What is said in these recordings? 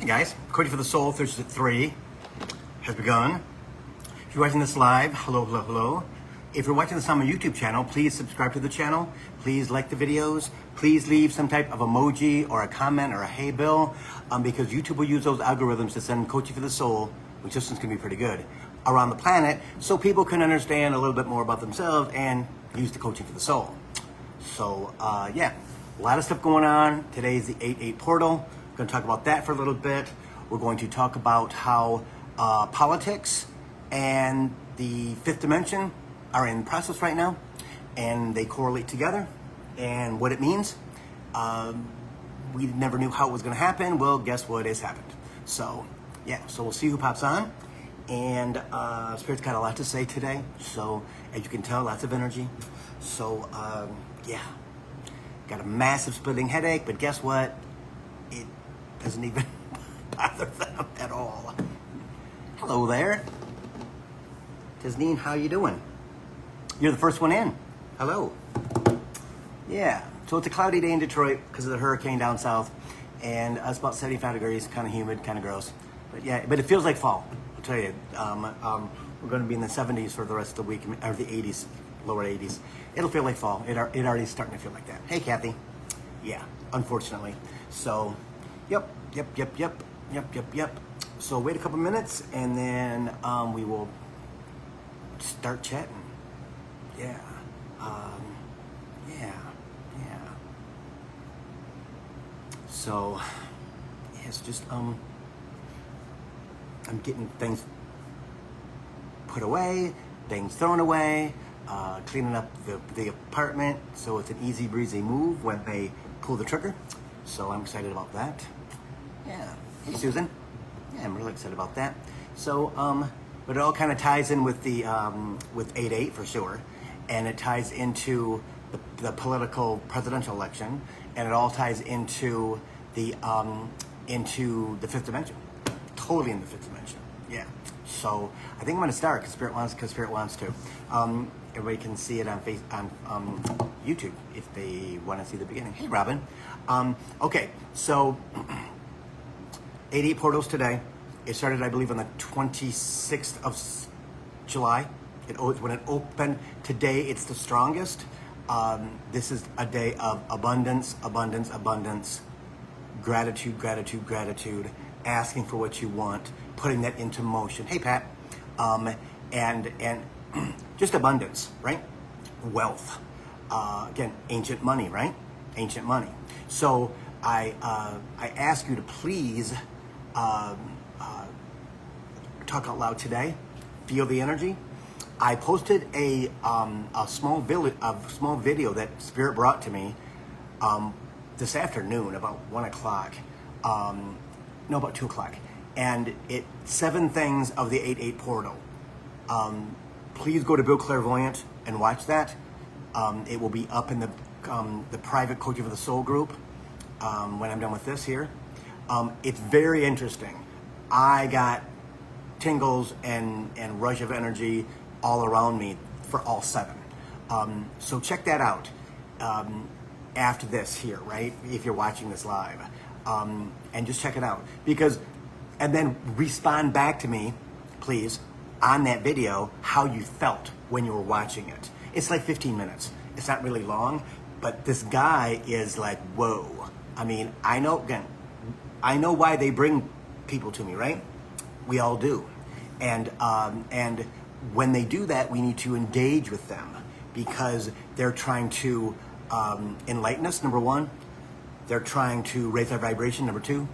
Hey guys, Coaching for the Soul, Thursday at 3 has begun. If you're watching this live, hello, hello, hello. If you're watching this on my YouTube channel, please subscribe to the channel. Please like the videos. Please leave some type of emoji or a comment or a hey bill, because YouTube will use those algorithms to send Coaching for the Soul, which this one's gonna be pretty good, around the planet so people can understand a little bit more about themselves and use the Coaching for the Soul. So yeah, a lot of stuff going on. Today's the 8-8 portal. We're going to talk about that for a little bit. We're going to talk about how politics and the fifth dimension are in process right now, and they correlate together, and what it means. We never knew how it was going to happen. Well, guess what has happened. So yeah, so we'll see who pops on. And Spirit's got a lot to say today. So as you can tell, lots of energy. So yeah, got a massive splitting headache, but guess what? It doesn't even bother them at all. Hello there. Tisneen, how you doing? You're the first one in. Hello. Yeah, so it's a cloudy day in Detroit because of the hurricane down south, and it's about 75 degrees, kind of humid, kind of gross. But yeah, but it feels like fall, I'll tell you. We're going to be in the 70s for the rest of the week, or the 80s, lower 80s. It'll feel like fall. It already starting to feel like that. Hey, Kathy. Yeah, unfortunately. So, yep. So wait a couple minutes, and then we will start chatting. Yeah. Yeah. So, yeah, it's just I'm getting things put away, things thrown away, cleaning up the apartment, so it's an easy breezy move when they pull the trigger. So I'm excited about that. Yeah. Hey, Susan. Yeah, I'm really excited about that. So, but it all kind of ties in with the with 8-8 for sure, and it ties into the political presidential election, and it all ties into the fifth dimension. Totally in the fifth dimension. Yeah. So I think I'm going to start because Spirit wants to. Everybody can see it on YouTube if they want to see the beginning. Hey, Robin. Okay, so 8-8 portals today. It started, I believe, on the 26th of July. When it opened today, it's the strongest. This is a day of abundance, gratitude, asking for what you want, putting that into motion. Hey, Pat. And just abundance, right? Wealth. Again, ancient money, right? Ancient money. So I ask you to please talk out loud today. Feel the energy. I posted a small video that Spirit brought to me this afternoon about 1 o'clock. No, about 2 o'clock. And it 7 things of the 8-8 portal. Please go to Bill Clairvoyant and watch that. It will be up in the private Coaching for the Soul group when I'm done with this here. It's very interesting. I got tingles and rush of energy all around me for all 7. So check that out after this here, right? If you're watching this live. And just check it out. And then respond back to me, please, on that video, how you felt when you were watching it. It's like 15 minutes. It's not really long, but this guy is like, whoa. I mean, I know why they bring people to me, right? We all do. And when they do that, we need to engage with them because they're trying to enlighten us, number 1. They're trying to raise our vibration, number 2.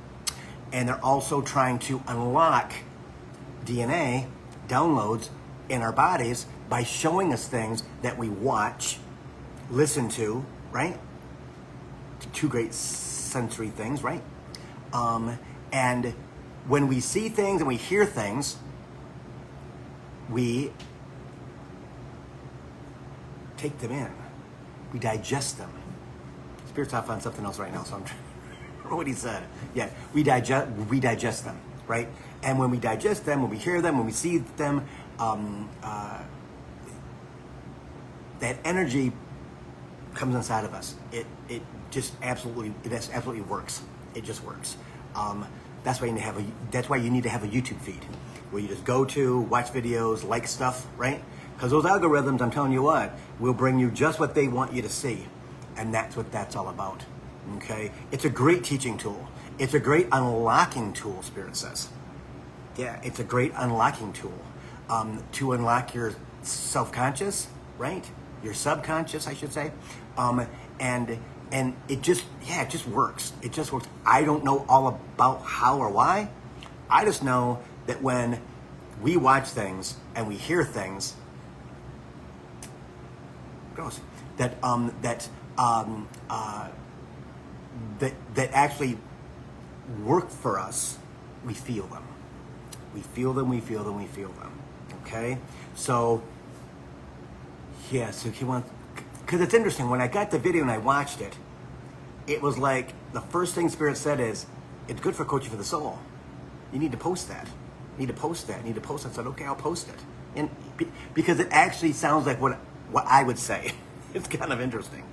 And they're also trying to unlock DNA downloads in our bodies by showing us things that we watch, listen to, right? 2 great sensory things, right? And when we see things and we hear things, we take them in. We digest them. Spirit's off on something else right now, so I'm trying to remember what he said. Yeah, we digest them, right? And when we digest them, when we hear them, when we see them, that energy comes inside of us. It just absolutely works. It just works. That's why you need to have a YouTube feed where you just go to, watch videos, like stuff, right? Because those algorithms, I'm telling you what, will bring you just what they want you to see. And that's what that's all about, okay? It's a great teaching tool. It's a great unlocking tool, Spirit says. Yeah, it's a great unlocking tool to unlock your self-conscious, right? Your subconscious, I should say. And it just works. It just works. I don't know all about how or why. I just know that when we watch things and we hear things, that actually work for us, we feel them. We feel them. Okay, so yeah. So he wants, because it's interesting. When I got the video and I watched it, it was like the first thing Spirit said is, "It's good for coaching for the soul. You need to post that. You need to post that. You need to post that." I said, "Okay, I'll post it," and because it actually sounds like what I would say. It's kind of interesting.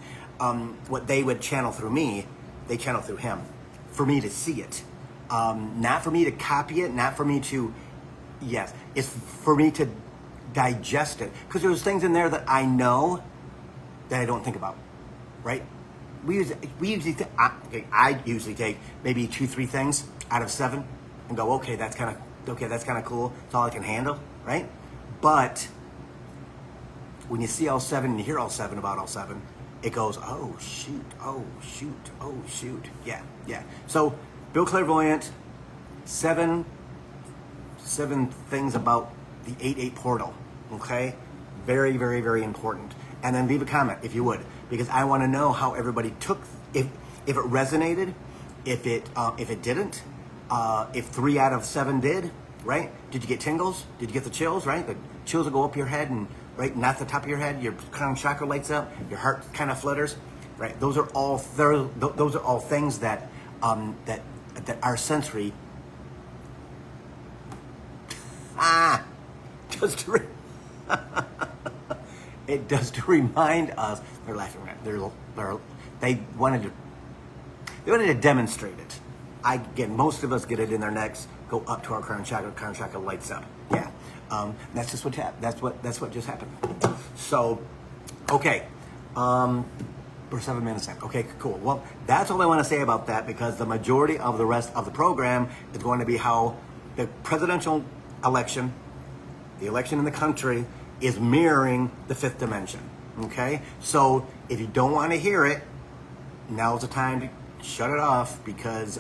What they would channel through me, they channel through him, for me to see it. Not for me to copy it, not for me to, yes, it's for me to digest it. Because there's things in there that I know that I don't think about, right? I usually take maybe 2-3 things out of 7 and go, okay, that's kind of cool. It's all I can handle, right? But when you see all 7 and you hear all 7 about all 7, it goes, oh shoot. Yeah. So Bill Clairvoyant, 7 things about the 8-8 portal. Okay? Very, very, very important. And then leave a comment if you would, because I want to know how everybody took, if it resonated, if it didn't, if 3 out of 7 did, right? Did you get tingles? Did you get the chills, right? The chills will go up your head and right, not the top of your head. Your crown chakra lights up. Your heart kind of flutters, right? Those are all things that are sensory. It does to remind us. They're laughing. Right? They wanted to demonstrate it. Most of us get it in their necks. Go up to our crown chakra. Crown chakra lights up. Yeah. That's just what happened. That's what just happened. So, okay, we're 7 minutes in. Okay, cool. Well, that's all I want to say about that, because the majority of the rest of the program is going to be how the presidential election, the election in the country, is mirroring the 5th dimension. Okay, so if you don't want to hear it, now's the time to shut it off, because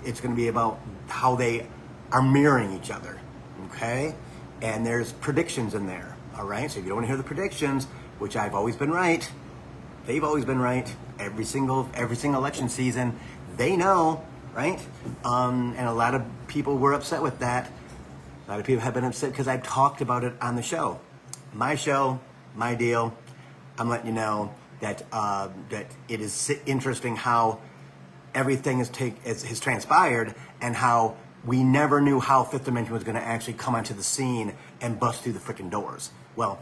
it's going to be about how they are mirroring each other, okay? And there's predictions in there, all right? So if you don't want to hear the predictions, which I've always been right, they've always been right, every single election season, they know, right? And a lot of people were upset with that. A lot of people have been upset because I've talked about it on the show. My show, my deal. I'm letting you know that that it is interesting how everything has transpired, and how we never knew how 5th dimension was going to actually come onto the scene and bust through the freaking doors. Well,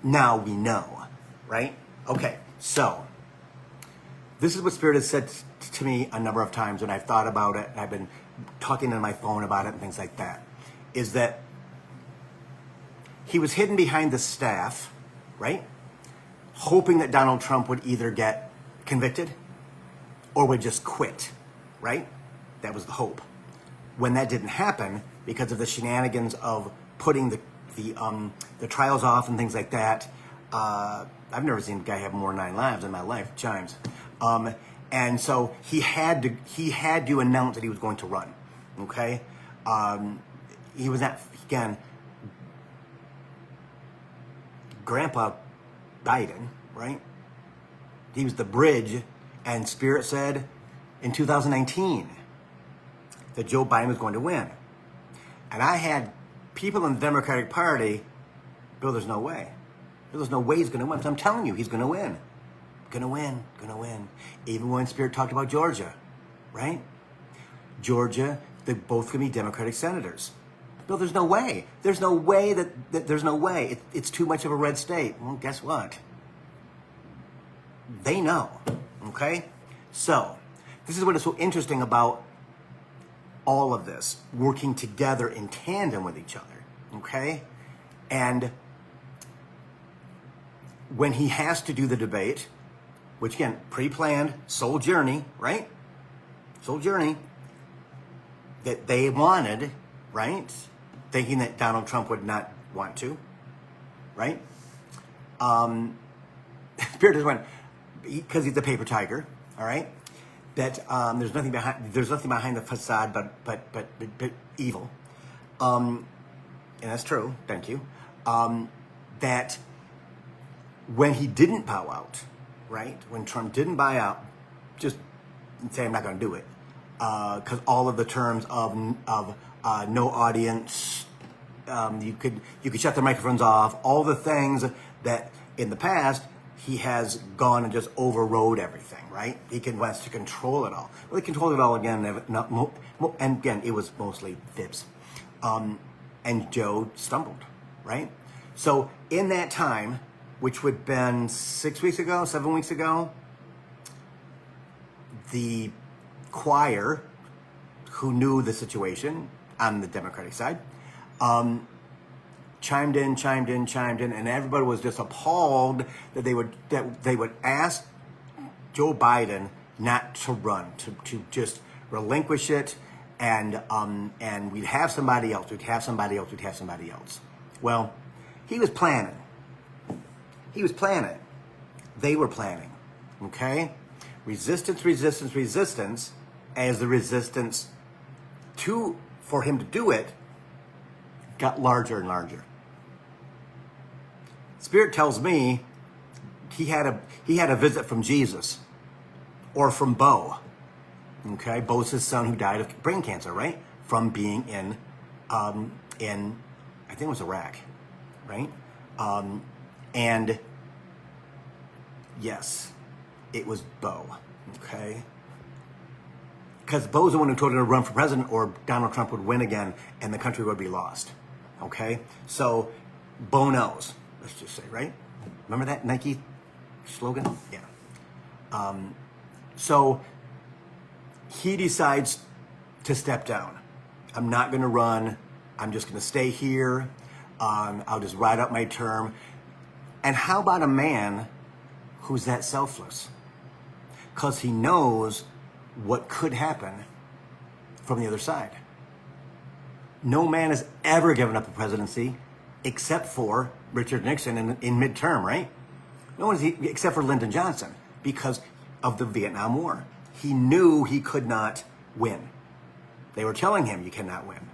now we know, right? Okay, so this is what Spirit has said to me a number of times when I've thought about it, and I've been talking on my phone about it and things like that, is that he was hidden behind the staff, right? Hoping that Donald Trump would either get convicted or would just quit, right? That was the hope. When that didn't happen, because of the shenanigans of putting the trials off and things like that, I've never seen a guy have more than 9 lives in my life, chimes. And so he had to announce that he was going to run, okay? He was not, again, Grandpa Biden, right? He was the bridge, and Spirit said in 2019 that Joe Biden was going to win. And I had people in the Democratic Party, Bill, there's no way. Bill, there's no way he's going to win. So I'm telling you, he's going to win. Going to win. Even when Spirit talked about Georgia, right? Georgia, they're both going to be Democratic senators. Bill, there's no way. There's no way there's no way. It's too much of a red state. Well, guess what? They know, okay? So, This is what is so interesting about all of this, working together in tandem with each other, okay? And when he has to do the debate, which again, pre-planned, soul journey, right? Soul journey that they wanted, right? Thinking that Donald Trump would not want to, right? Spirit just went, because he's a paper tiger, all right? That there's nothing behind the facade but evil, and that's true. Thank you. That when he didn't bow out, right? When Trump didn't buy out, just say I'm not going to do it, because all of the terms of no audience, you could shut the microphones off, all the things that in the past he has gone and just overrode everything, right? He wants to control it all. Well, he controlled it all again, and again, it was mostly fibs. And Joe stumbled, right? So in that time, which would have been 7 weeks ago, the choir, who knew the situation on the Democratic side, chimed in, and everybody was just appalled that they would ask Joe Biden not to run, to just relinquish it, and we'd have somebody else. Well, he was planning. They were planning. Okay? Resistance as the resistance for him to do it got larger and larger. Spirit tells me he had a visit from Jesus or from Bo. Okay, Bo's his son who died of brain cancer, right? From being in I think it was Iraq, right? And yes, it was Bo. Okay. Because Bo's the one who told him to run for president or Donald Trump would win again and the country would be lost. Okay? So, Bo knows, let's just say, right? Remember that Nike slogan? Yeah. So, he decides to step down. I'm not going to run. I'm just going to stay here. I'll just ride out my term. And how about a man who's that selfless? Because he knows what could happen from the other side. No man has ever given up a presidency except for Richard Nixon in midterm, right? No one except for Lyndon Johnson because of the Vietnam War. He knew he could not win. They were telling him you cannot win,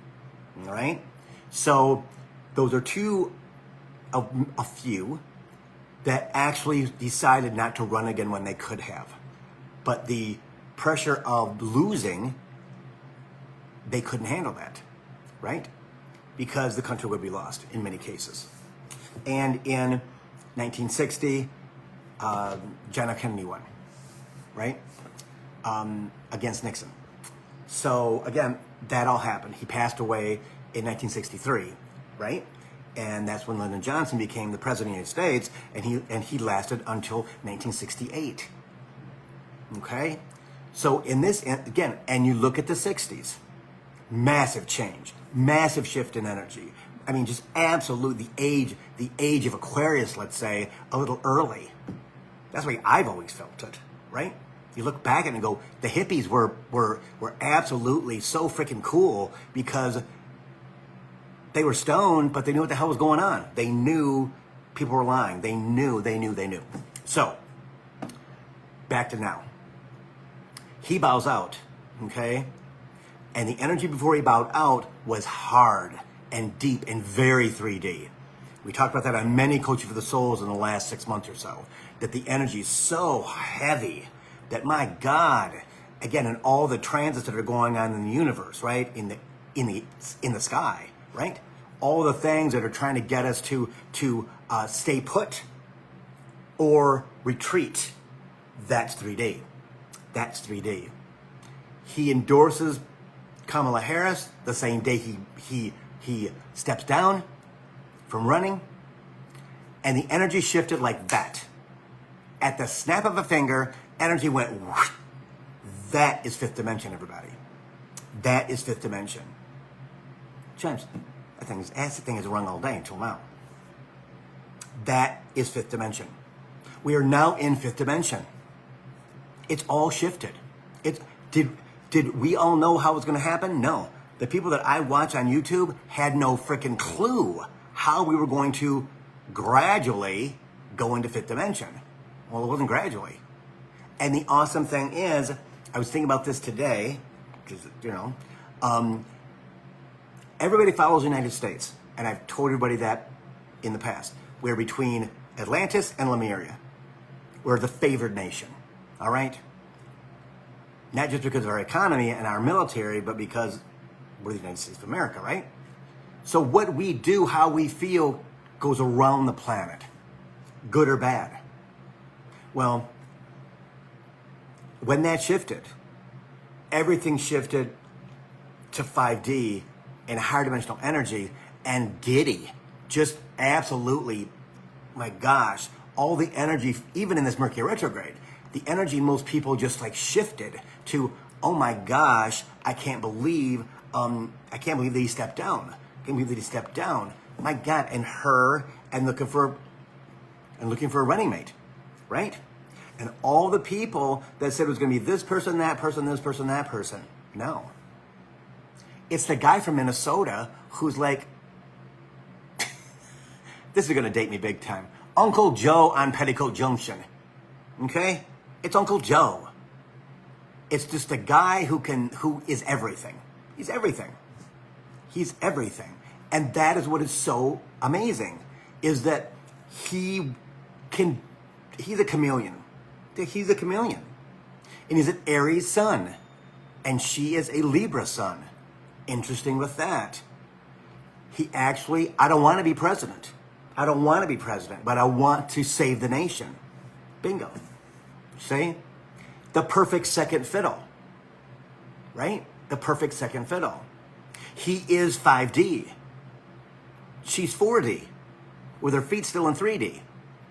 all right? So those are two of a few that actually decided not to run again when they could have. But the pressure of losing, they couldn't handle that, right? Because the country would be lost in many cases. And in 1960, John F. Kennedy won, right? Against Nixon. So again, that all happened. He passed away in 1963, right? And that's when Lyndon Johnson became the president of the United States, and he lasted until 1968. Okay? So in this, again, and you look at the 60s, massive change, massive shift in energy. I mean, just absolute, the age of Aquarius, let's say, a little early. That's the way I've always felt it, right? You look back at it and go, the hippies were absolutely so freaking cool because they were stoned, but they knew what the hell was going on. They knew people were lying. They knew. So, back to now. He bows out, okay? And the energy before he bowed out was hard and deep and very 3D. We talked about that on many Coaching for the Souls in the last 6 months or so, that the energy is so heavy that, my God, again, in all the transits that are going on in the universe, right? In the sky, right? All the things that are trying to get us to stay put or retreat. That's 3D. That's 3D. He endorses Kamala Harris the same day he steps down from running, and the energy shifted like that. At the snap of a finger, energy went whoosh. That is fifth dimension, everybody. That is fifth dimension. James, that thing is wrong all day until now. That is fifth dimension. We are now in fifth dimension. It's all shifted. Did we all know how it was going to happen? No. The people that I watch on YouTube had no freaking clue how we were going to gradually go into fifth dimension. Well, it wasn't gradually. And the awesome thing is, I was thinking about this today, because, everybody follows the United States. And I've told everybody that in the past. We're between Atlantis and Lemuria. We're the favored nation. All right? Not just because of our economy and our military, but because we're the United States of America, right? So what we do, how we feel, goes around the planet, good or bad. Well, when that shifted, everything shifted to 5D and higher dimensional energy, and giddy, just absolutely, my gosh, all the energy, even in this Mercury Retrograde, the energy in most people just like shifted to, oh my gosh, I can't believe that he stepped down. I can't believe that he stepped down. My God, and looking for a running mate, right? And all the people that said it was going to be this person, that person, this person, that person. No. It's the guy from Minnesota who's like, this is going to date me big time. Uncle Joe on Petticoat Junction. Okay? It's Uncle Joe. It's just a guy who is everything. He's everything. He's everything. And that is what is so amazing, is that he's a chameleon. He's a chameleon. And he's an Aries sun. And she is a Libra sun. Interesting with that. I don't want to be president. I don't want to be president, but I want to save the nation. Bingo. See? The perfect second fiddle. Right? The perfect second fiddle. He is 5D. She's 4D. With her feet still in 3D.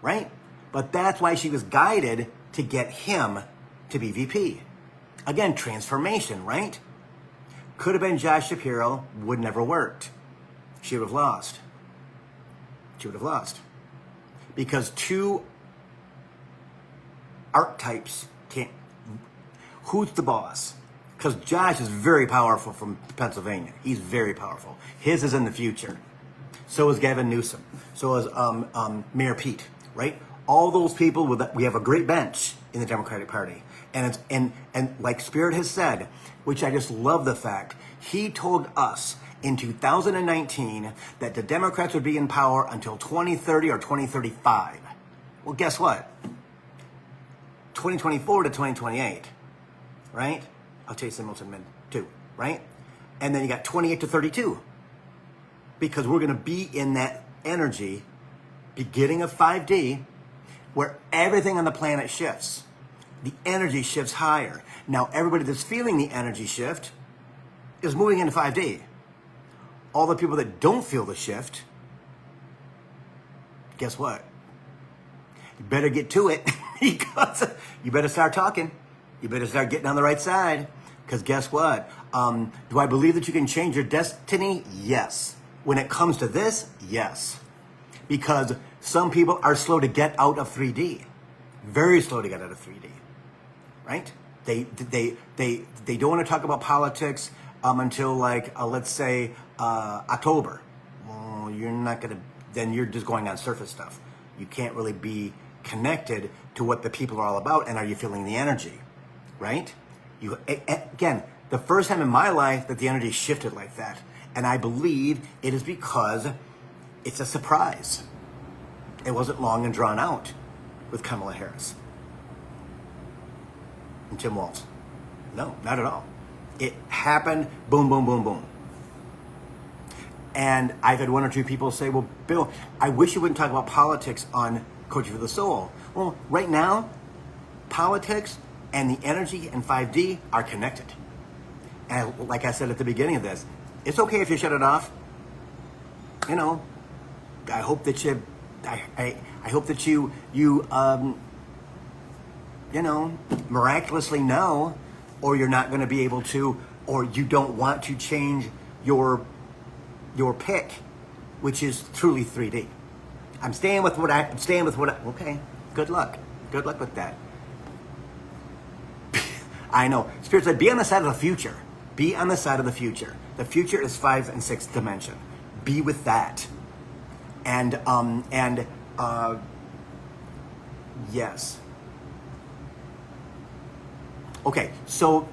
Right? But that's why she was guided to get him to be VP. Again, transformation, right? Could have been Josh Shapiro, would never worked. She would have lost. She would have lost. Because two archetypes can't. Who's the boss? Because Josh is very powerful from Pennsylvania. He's very powerful. His is in the future. So is Gavin Newsom. So is Mayor Pete, right? All those people, we have a great bench in the Democratic Party. And like Spirit has said, which I just love the fact, he told us in 2019 that the Democrats would be in power until 2030 or 2035. Well, guess what? 2024 to 2028, right? I'll tell you Hamilton men too, right? And then you got 28 to 32. Because we're going to be in that energy, beginning of 5D, where everything on the planet shifts. The energy shifts higher. Now, everybody that's feeling the energy shift is moving into 5D. All the people that don't feel the shift, guess what? You better get to it, because you better start talking. You better start getting on the right side, because guess what? Do I believe that you can change your destiny? Yes. When it comes to this, yes. Because some people are slow to get out of 3D. Very slow to get out of 3D. Right? They don't want to talk about politics until let's say October. Well, you're not going to, then you're just going on surface stuff. You can't really be connected to what the people are all about, and are you feeling the energy? Right? Again, the first time in my life that the energy shifted like that, and I believe it is because it's a surprise. It wasn't long and drawn out with Kamala Harris and Tim Walz. No, not at all. It happened, boom, boom, boom, boom. And I've had one or two people say, well, Bill, I wish you wouldn't talk about politics on Coaching for the Soul. Well, right now, politics and the energy and 5D are connected. And like I said at the beginning of this, it's okay if you shut it off. You know, I hope that you, I hope that you miraculously know or you're not going to be able to, or you don't want to change your pick, which is truly 3D. I'm staying with what I, okay, good luck. Good luck with that. I know. Spirit said, be on the side of the future. Be on the side of the future. The future is 5th and 6th dimension. Be with that. And yes. Okay, so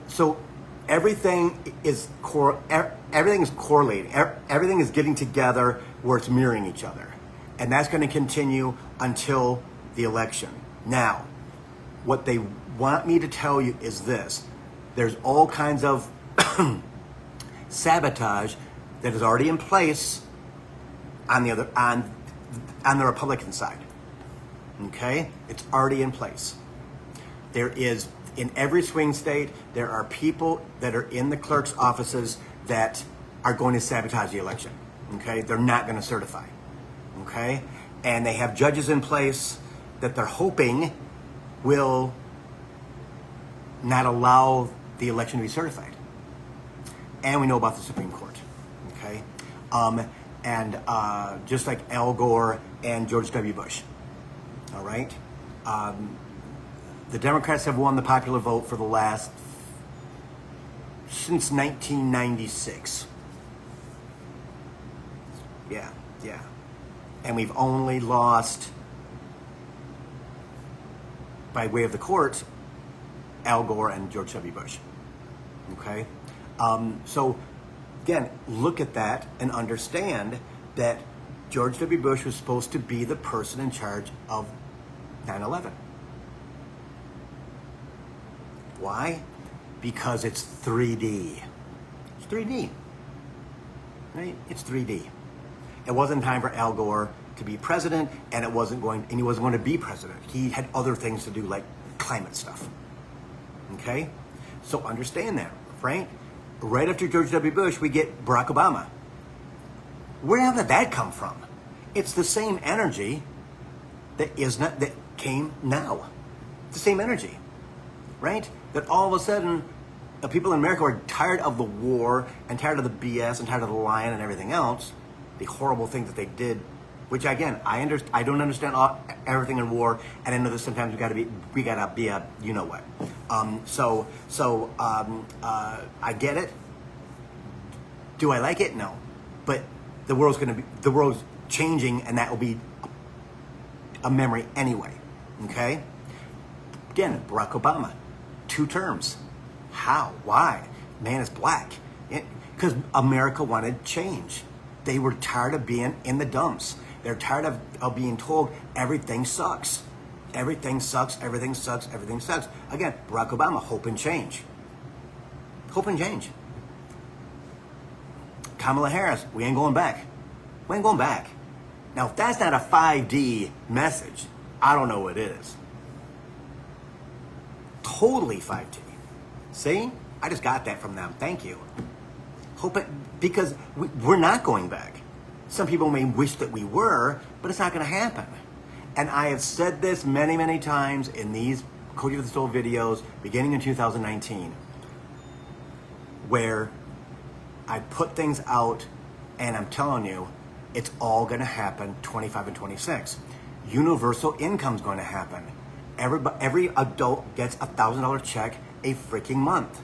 everything is correlating. Everything is getting together where it's mirroring each other. And that's going to continue until the election. Now, what they want me to tell you is this. There's all kinds of sabotage that is already in place on the Republican side. Okay? It's already in place. There is, in every swing state, there are people that are in the clerk's offices that are going to sabotage the election. Okay? They're not going to certify. Okay? And they have judges in place that they're hoping will not allow the election to be certified. And we know about the Supreme Court. Okay? Just like Al Gore and George W. Bush. All right? The Democrats have won the popular vote for since 1996. Yeah. And we've only lost, by way of the court, Al Gore and George W. Bush. Okay? So, again, look at that and understand that George W. Bush was supposed to be the person in charge of 9/11. Why? Because it's 3D. It's 3D. Right? It's 3D. It wasn't time for Al Gore to be president, and he wasn't going to be president. He had other things to do, like climate stuff. Okay? So understand that, right? Right after George W. Bush, we get Barack Obama. Where did that come from? It's the same energy that came now. It's the same energy, right? That all of a sudden, the people in America are tired of the war and tired of the BS and tired of the lying and everything else, the horrible things that they did. Which again, I don't understand everything in war, and I know that sometimes we gotta be a you know what. I get it. Do I like it? No, but the world's changing, and that will be a memory anyway. Okay. Again, Barack Obama, 2 terms. How? Why? Man is black. Because America wanted change. They were tired of being in the dumps. They're tired of being told everything sucks. Everything sucks, everything sucks, everything sucks. Again, Barack Obama, hope and change. Hope and change. Kamala Harris, we ain't going back. We ain't going back. Now, if that's not a 5D message, I don't know what it is. Totally 5D. See? I just got that from them. Thank you. Because we're not going back. Some people may wish that we were, but it's not going to happen. And I have said this many, many times in these Coaching for the Soul videos beginning in 2019, where I put things out and I'm telling you, it's all going to happen 25 and 26. Universal income's going to happen. Every adult gets a $1,000 check a freaking month.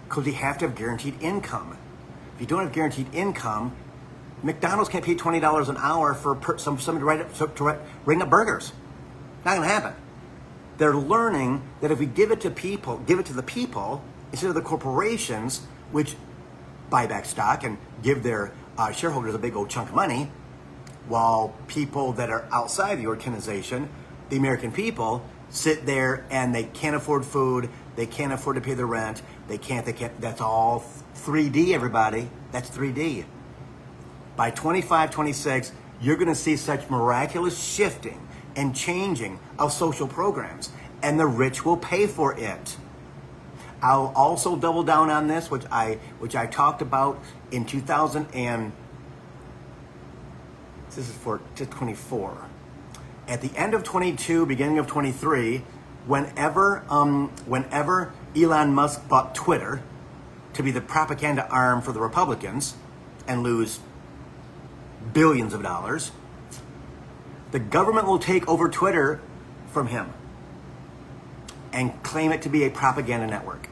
Because you have to have guaranteed income. If you don't have guaranteed income, McDonald's can't pay $20 an hour for somebody to ring up burgers. Not going to happen. They're learning that if we give it to the people, instead of the corporations, which buy back stock and give their shareholders a big old chunk of money, while people that are outside the organization, the American people, sit there and they can't afford food, they can't afford to pay the rent, they can't, that's all 3D, everybody. That's 3D. By 25, 26, you're going to see such miraculous shifting and changing of social programs, and the rich will pay for it. I'll also double down on this, which I talked about in 2000 and this is for 24. At the end of 22, beginning of 23, whenever Elon Musk bought Twitter to be the propaganda arm for the Republicans and lose billions of dollars, the government will take over Twitter from him and claim it to be a propaganda network.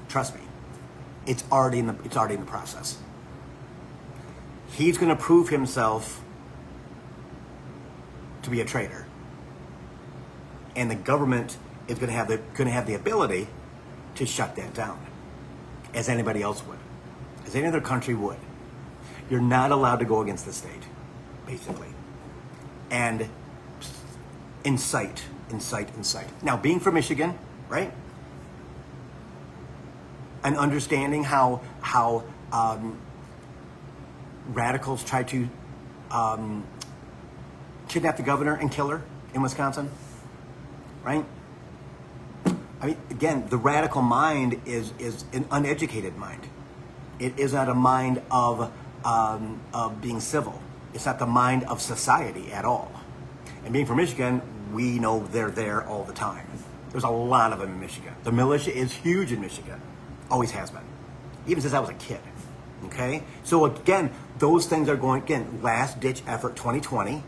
Trust me, it's already in the process. He's going to prove himself to be a traitor, and the government is going to have the ability to shut that down, as anybody else would, as any other country would. You're not allowed to go against the state, basically, and incite. Now, being from Michigan, right, and understanding how radicals try to kidnap the governor and kill her in Wisconsin, right? I mean, again, the radical mind is an uneducated mind. It is not a mind of being civil. It's not the mind of society at all. And being from Michigan, we know they're there all the time. There's a lot of them in Michigan. The militia is huge in Michigan. Always has been. Even since I was a kid. Okay? So again, those things are going, again, last ditch effort 2020,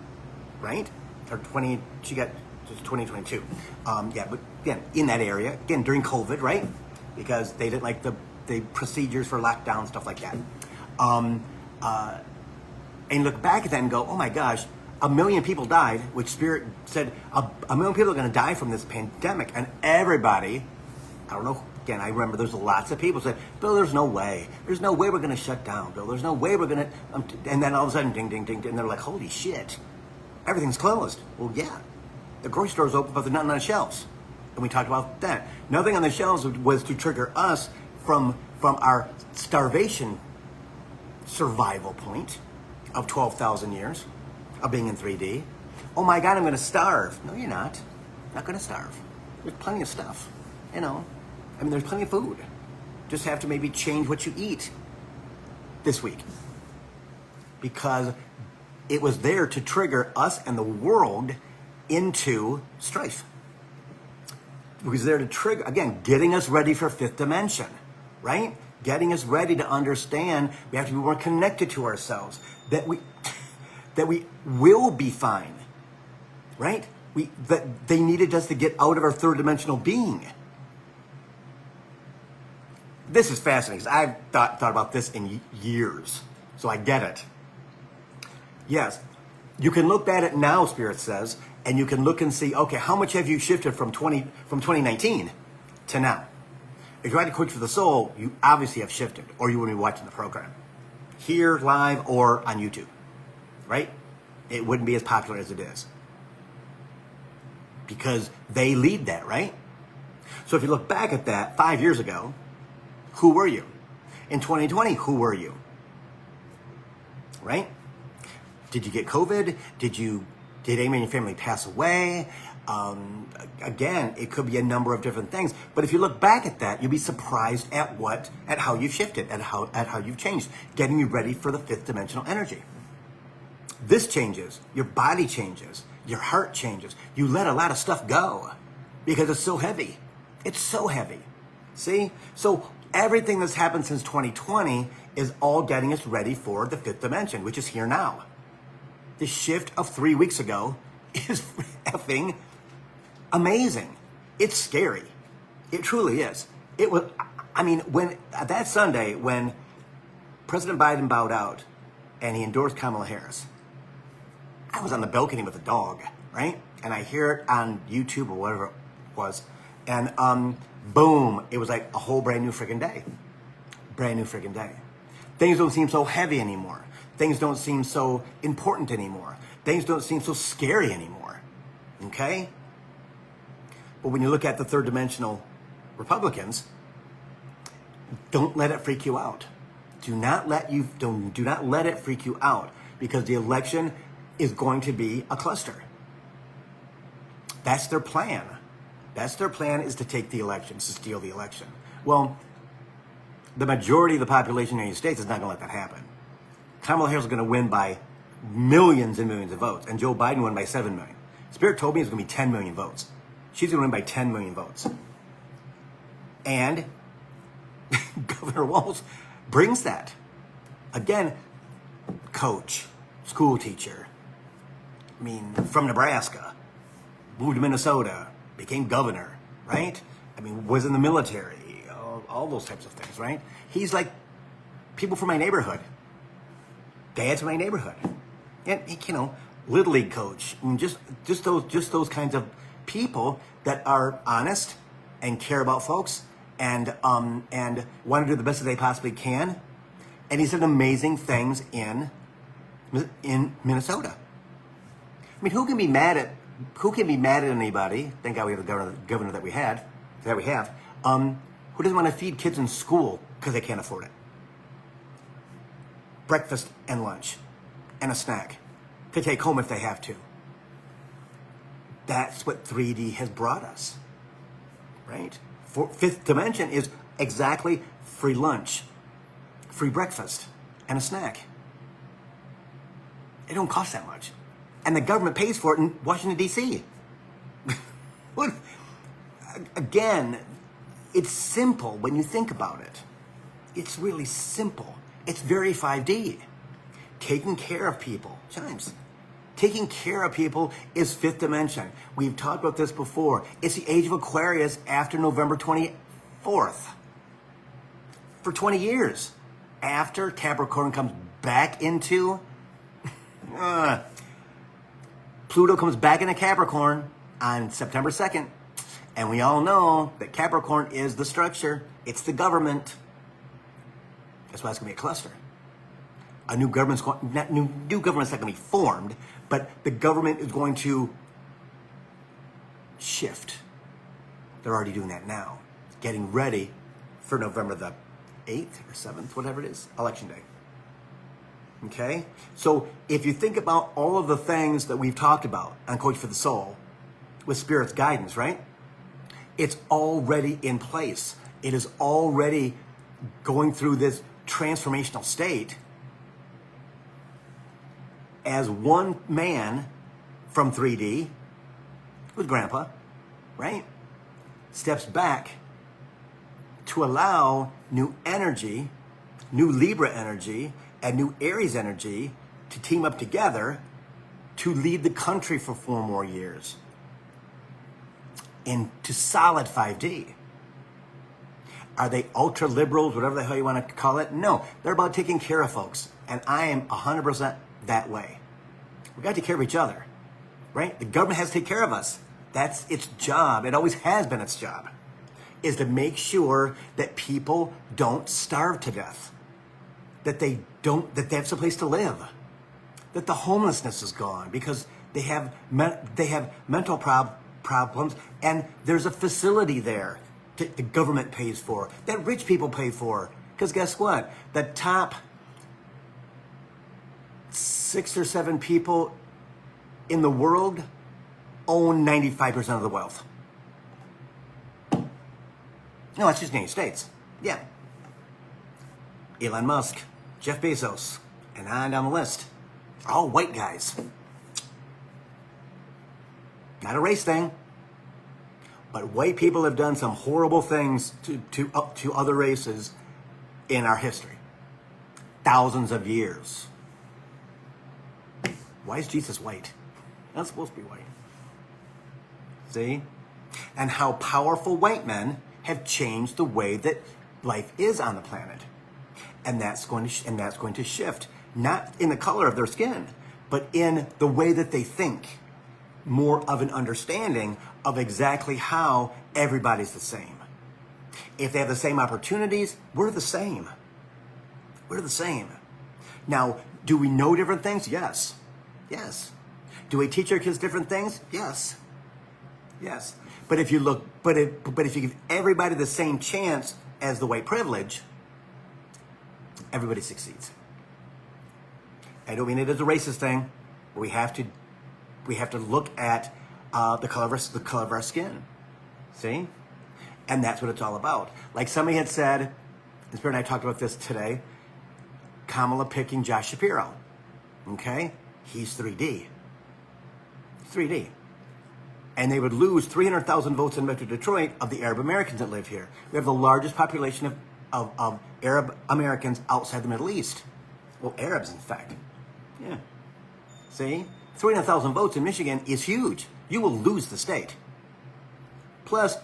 right? Or 20, she got just 2022. Yeah, but again, in that area, again, during COVID, right? Because they didn't like the procedures for lockdown, stuff like that. And look back at that and go, oh my gosh, 1 million people died, which Spirit said 1 million people are going to die from this pandemic. And everybody, I don't know, again, I remember there's lots of people said, Bill, there's no way. There's no way we're going to shut down, Bill. There's no way we're going to, and then all of a sudden, ding, ding, ding, ding, and they're like, holy shit, everything's closed. Well, yeah, the grocery store's open, but there's nothing on the shelves. And we talked about that. Nothing on the shelves was to trigger us from our starvation survival point of 12,000 years of being in 3D. Oh my God, I'm going to starve. No, you're not. Not going to starve. There's plenty of stuff, you know. I mean, there's plenty of food. Just have to maybe change what you eat this week. Because it was there to trigger us and the world into strife. It was there to trigger, again, getting us ready for fifth dimension, right? Getting us ready to understand we have to be more connected to ourselves, that we will be fine, right? That they needed us to get out of our third dimensional being. This is fascinating, because I've thought about this in years, so I get it. Yes, you can look at it now, Spirit says, and you can look and see, okay, how much have you shifted from 2019 to now? If you're at Coach for the Soul, you obviously have shifted, or you wouldn't be watching the program. Here, live, or on YouTube, right? It wouldn't be as popular as it is. Because they lead that, right? So if you look back at that 5 years ago, who were you? In 2020, who were you? Right? Did you get COVID? Did anyone in your family pass away? Again, it could be a number of different things. But if you look back at that, you'll be surprised at how you've shifted, at how you've changed, getting you ready for the fifth dimensional energy. This changes. Your body changes. Your heart changes. You let a lot of stuff go because it's so heavy. It's so heavy. See? So everything that's happened since 2020 is all getting us ready for the fifth dimension, which is here now. The shift of 3 weeks ago is effing amazing. It's scary. It truly is. It was, I mean, when that Sunday when President Biden bowed out and he endorsed Kamala Harris, I was on the balcony with a dog, right? And I hear it on YouTube or whatever it was. And boom, it was like a whole brand new freaking day. Brand new freaking day. Things don't seem so heavy anymore. Things don't seem so important anymore. Things don't seem so scary anymore. Okay? But when you look at the third dimensional Republicans, don't let it freak you out. Do not let it freak you out, because the election is going to be a cluster. That's their plan. That's their plan, is to take the election, to steal the election. Well, the majority of the population in the United States is not going to let that happen. Kamala Harris is going to win by millions and millions of votes, and Joe Biden won by 7 million. Spirit told me it's going to be 10 million votes. She's going to win by 10 million votes. And Governor Walz brings that. Again, coach, school teacher, I mean, from Nebraska, moved to Minnesota, became governor, right? I mean, was in the military, all those types of things, right? He's like people from my neighborhood, dads from my neighborhood, and Little League coach, and just those kinds of people that are honest and care about folks and want to do the best that they possibly can. And he's done amazing things in Minnesota. I mean, who can be mad at anybody? Thank God we have the governor that we have, who doesn't want to feed kids in school because they can't afford it. Breakfast and lunch and a snack to take home if they have to. That's what 3D has brought us, right? Fifth dimension is exactly free lunch, free breakfast, and a snack. It don't cost that much. And the government pays for it in Washington, D.C. Again, it's simple when you think about it. It's really simple. It's very 5D. Taking care of people. Chimes. Taking care of people is fifth dimension. We've talked about this before. It's the age of Aquarius after November 24th. For 20 years. After Capricorn comes back into... Pluto comes back into Capricorn on September 2nd. And we all know that Capricorn is the structure. It's the government. That's why it's going to be a cluster. A new government's not going to be formed, but the government is going to shift. They're already doing that now. Getting ready for November the 8th or 7th, whatever it is, election day. Okay? So if you think about all of the things that we've talked about on Coach for the Soul with Spirit's guidance, right? It's already in place. It is already going through this transformational state as one man from 3D, with Grandpa, right? Steps back to allow new energy, new Libra energy, and new Aries energy to team up together to lead the country for 4 more years into solid 5D. Are they ultra liberals, whatever the hell you want to call it? No, they're about taking care of folks. And I am 100% that way. We got to take care of each other, right? The government has to take care of us. That's its job. It always has been its job, is to make sure that people don't starve to death, that they have some place to live, that the homelessness is gone because they have mental problems, and there's a facility there that the government pays for, that rich people pay for. Because guess what? The top 6 or 7 people in the world own 95% of the wealth. No, that's just the United States. Yeah. Elon Musk, Jeff Bezos, and on down the list. All white guys. Not a race thing. But white people have done some horrible things to other races in our history. Thousands of years. Why is Jesus white? Not supposed to be white. See? And how powerful white men have changed the way that life is on the planet. And that's going to shift, not in the color of their skin, but in the way that they think. More of an understanding of exactly how everybody's the same. If they have the same opportunities, we're the same. We're the same. Now, do we know different things? Yes. Yes. Do we teach our kids different things? Yes. Yes. But if you give everybody the same chance as the white privilege, everybody succeeds. I don't mean it as a racist thing. We have to look at the color of our skin. See? And that's what it's all about. Like somebody had said, and Spirit and I talked about this today, Kamala picking Josh Shapiro. Okay? He's 3D. 3D. And they would lose 300,000 votes in Metro Detroit of the Arab Americans that live here. We have the largest population of Arab Americans outside the Middle East. Well, Arabs, in fact. Yeah. See? 300,000 votes in Michigan is huge. You will lose the state. Plus,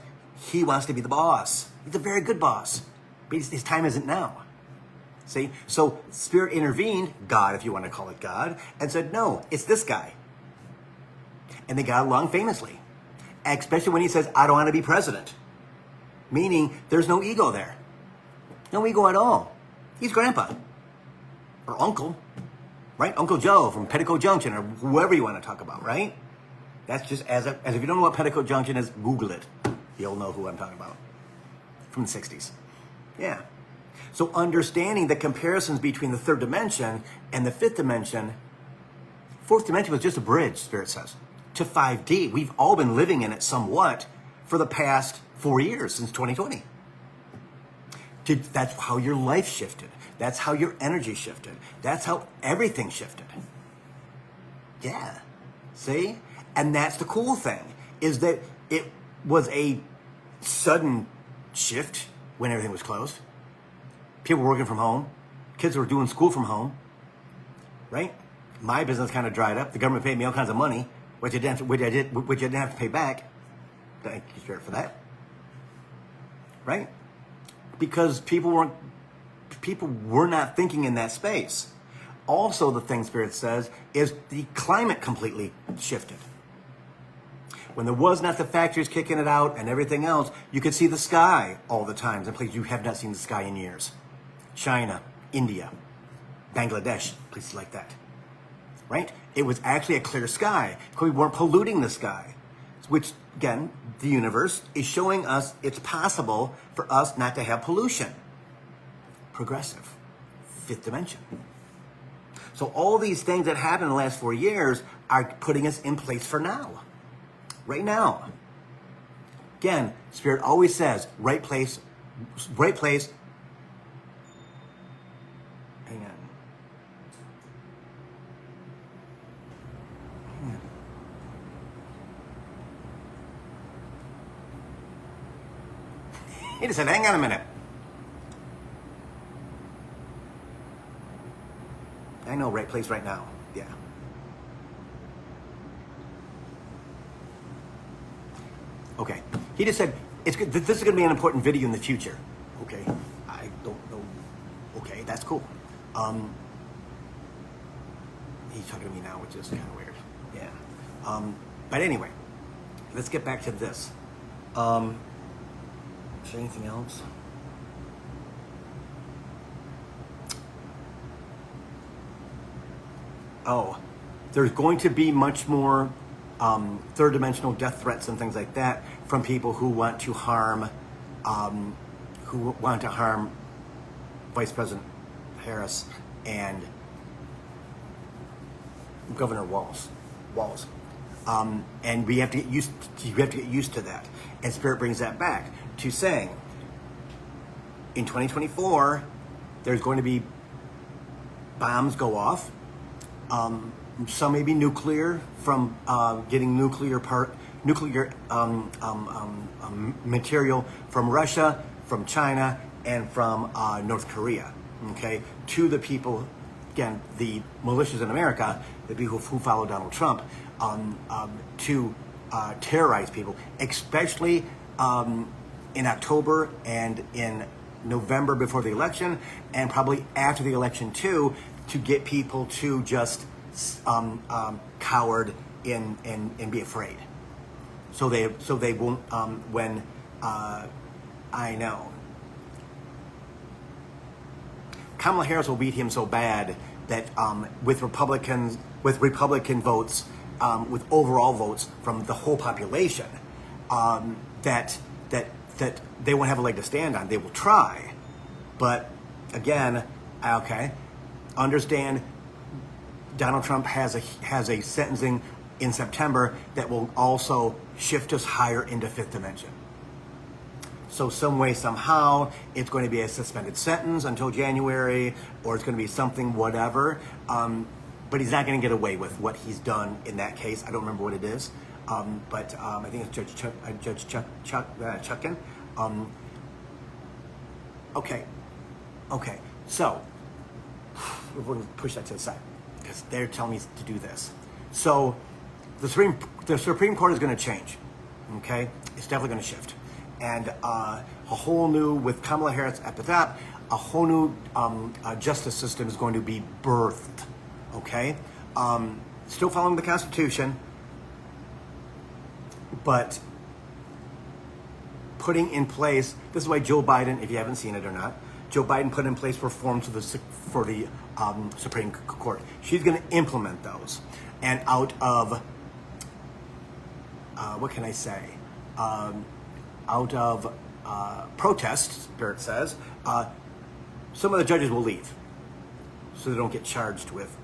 he wants to be the boss. He's a very good boss. But his time isn't now. See? So Spirit intervened, God, if you want to call it God, and said, no, it's this guy. And they got along famously. Especially when he says, I don't want to be president. Meaning, there's no ego there. No ego at all. He's grandpa. Or uncle. Right? Uncle Joe from Petticoat Junction, or whoever you want to talk about, right? That's just, as if you don't know what Petticoat Junction is, Google it. You'll know who I'm talking about. From the 60s. Yeah. So understanding the comparisons between the third dimension and the fifth dimension, fourth dimension was just a bridge, Spirit says, to 5D. We've all been living in it somewhat for the past 4 years, since 2020. That's how your life shifted. That's how your energy shifted. That's how everything shifted. Yeah. See? And that's the cool thing, is that it was a sudden shift when everything was closed. People were working from home. Kids were doing school from home. Right? My business kind of dried up. The government paid me all kinds of money, which I didn't have to pay back. Thank you, Spirit, for that. Right? Because people were not thinking in that space. Also, the thing Spirit says is the climate completely shifted. When there was not the factories kicking it out and everything else, you could see the sky all the time in places you have not seen the sky in years. China, India, Bangladesh, places like that. Right? It was actually a clear sky because we weren't polluting the sky. Which, again, the universe is showing us it's possible for us not to have pollution. Progressive. Fifth dimension. So all these things that happened in the last 4 years are putting us in place for now. Right now. Again, Spirit always says, right place. Hang on. He just said, hang on a minute. I know, right place, right now. Yeah. Okay. He just said, it's good. This is going to be an important video in the future. Okay. I don't know. Okay, that's cool. He's talking to me now, which is kind of weird. Yeah. But anyway, let's get back to this. Is there anything else? Oh, there's going to be much more third dimensional death threats and things like that from people who want to harm, Vice President Harris and Governor Walz. And we have to get used to that. And Spirit brings that back to saying, in 2024, there's going to be bombs go off. Some may be nuclear from getting nuclear material from Russia, from China, and from North Korea. Okay, to the people, again, the militias in America, the people who follow Donald Trump, to terrorize people, especially in October and in November before the election, and probably after the election too, to get people to just coward and be afraid. So they won't when I know. Kamala Harris will beat him so bad that with Republican votes, with overall votes from the whole population, that they won't have a leg to stand on. They will try, but again, okay, understand. Donald Trump has a sentencing in September that will also shift us higher into fifth dimension. So some way, somehow, it's going to be a suspended sentence until January, or it's going to be something, whatever. But he's not going to get away with what he's done in that case. I don't remember what it is. but I think it's Judge Chuckin. Okay, so we're going to push that to the side because they're telling me to do this. So the Supreme Court is going to change. Okay, it's definitely going to shift, and a whole new, with Kamala Harris at the top, a whole new justice system is going to be birthed. Okay, still following the Constitution, but putting in place. This is why Joe Biden, if you haven't seen it or not, Joe Biden put in place reforms for the Supreme Court. She's going to implement those, and out of what can I say? Out of protest, Spirit says, some of the judges will leave, so they don't get charged with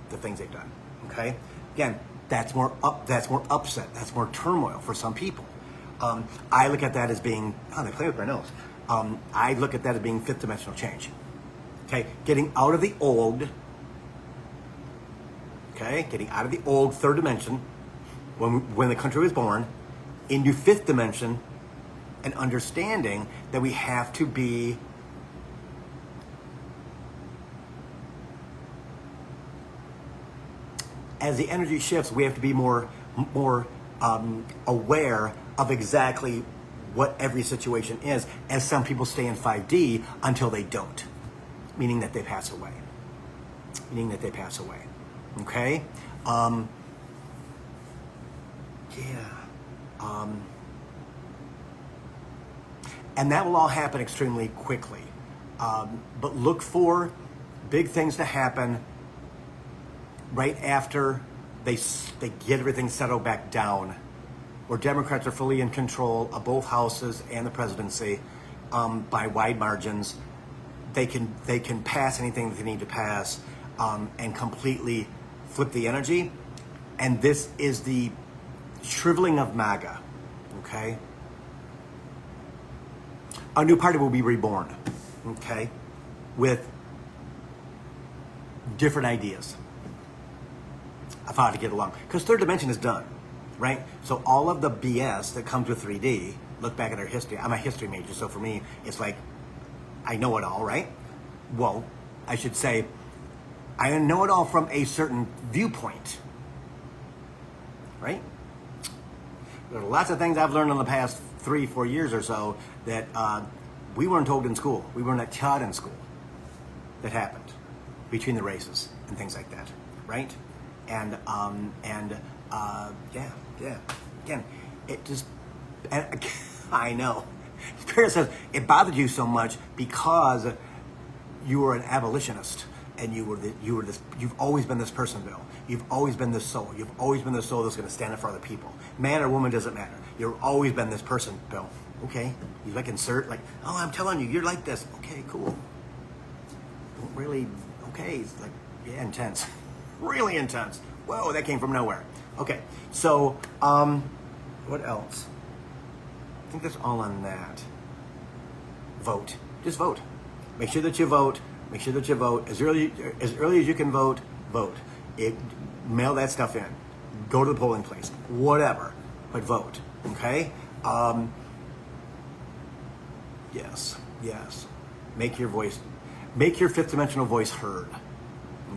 the things they've done. Okay, again, that's more upset, that's more turmoil for some people. I look at that as being, they play with my nose. I look at that as being fifth dimensional change. Okay, getting out of the old. Okay, getting out of the old third dimension, when the country was born, into fifth dimension, and understanding that we have to be as the energy shifts, we have to be more aware of exactly what every situation is, as some people stay in 5D until they don't, meaning that they pass away. Okay? And that will all happen extremely quickly. But look for big things to happen right after they get everything settled back down, where Democrats are fully in control of both houses and the presidency by wide margins. They can pass anything that they need to pass and completely flip the energy. And this is the shriveling of MAGA, okay? A new party will be reborn, okay, with different ideas of how to get along. Because third dimension is done, right? So all of the BS that comes with 3D, look back at our history. I'm a history major, so for me, it's like, I know it all, right? Well, I should say, I know it all from a certain viewpoint, right? There are lots of things I've learned in the past 3-4 years or so that we weren't told in school. We weren't taught in school that happened between the races and things like that, right? And again, it just, and I know. Spirit says it bothered you so much because you were an abolitionist, and you've always been this person, Bill. You've always been this soul. You've always been the soul that's going to stand up for other people. Man or woman doesn't matter. You've always been this person, Bill. Okay, you like insert like, oh, I'm telling you, you're like this. Okay, cool. Don't really. Okay, it's like, yeah, intense, really intense. Whoa, that came from nowhere. Okay, so what else? I think that's all on that. Vote. Just vote. Make sure that you vote. Make sure that you vote as early as you can vote. Vote. Mail that stuff in. Go to the polling place. Whatever, but vote. Okay. Yes. Make your fifth dimensional voice heard.